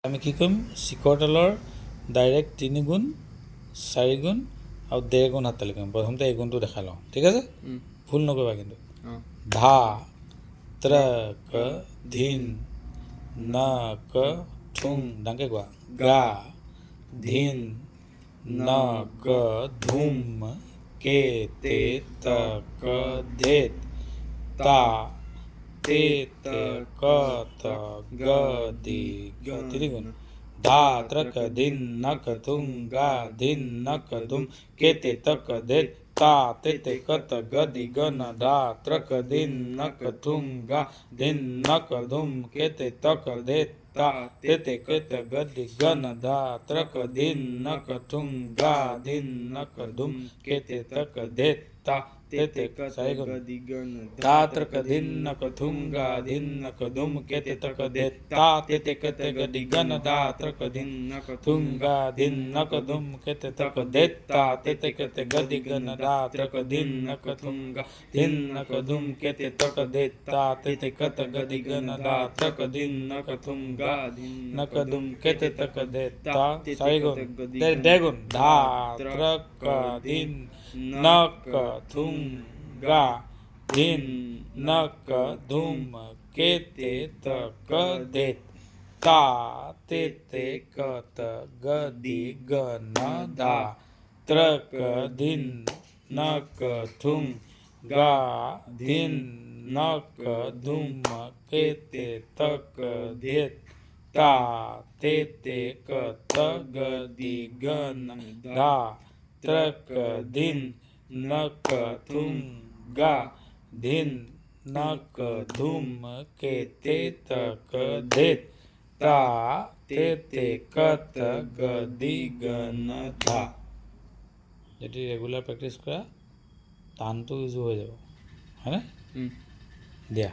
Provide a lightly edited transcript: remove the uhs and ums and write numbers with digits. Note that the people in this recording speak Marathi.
আমি কি কৰিম চিকৰ তেলৰ ডাইৰেক্ট 3 গুণ 4 গুণ আৰু 1.5 গুণ হাততালি কৰিম। প্ৰথমতে এই গুণটো দেখাই লওঁ, ঠিক আছে? ভুল নকৰিবা কিন্তু। ধা ত্ৰক ধিন নক থুং ডাঙৰকৈ কোৱা। গা ধিন নক ধুম কে তে তক ধেত তা তে তে ক त ग दि ग 3 गुण धा त्रक दिन नक तुम गा दिन नक दुम के ते तक दे ता ते ते कत ग दि ग न धा त्रक दिन नक तुम गा दिन नक दुम के ते तक दे ता ते ते कत ग दि ग न धा त्रक दिन नक तुम गा दिन नक दुम के ते तक दे ता ते ते धा त्रक दिन नक तुम गा दिन नक दुम के ते तक दे ता ते ते कत ग दि ग न धा त्रक दिन नक तुम गा दिन नक दुम के ते तक दे ता ते ते कत ग दि ग न धा त्रक दिन नक तुम गा दिन नक दुम के ते तक दे ता ते ते कत ग दि ग न धा त्रक दिन नक तुम गा दिन नक दुम के ते तक दे ता 4 गुण 1.5 गुण धा त्रक दिन नक तुम गा दिन नक दुम के ते तक दे ता ते ते कत ग दि ग न धा त्रक दिन नक तुम गा दिन नक दुम के ते तक दे ता ते ते कत ग दि ग न धा त्रक दिन नक तुम गा दिन नक धुम के ते तक दे ता ते ते कत ग दि ग न धा। যদি ৰেগুলাৰ প্ৰেক্টিছ কৰা টানটো ইজি হৈ যাব, হয়নে? দিয়া।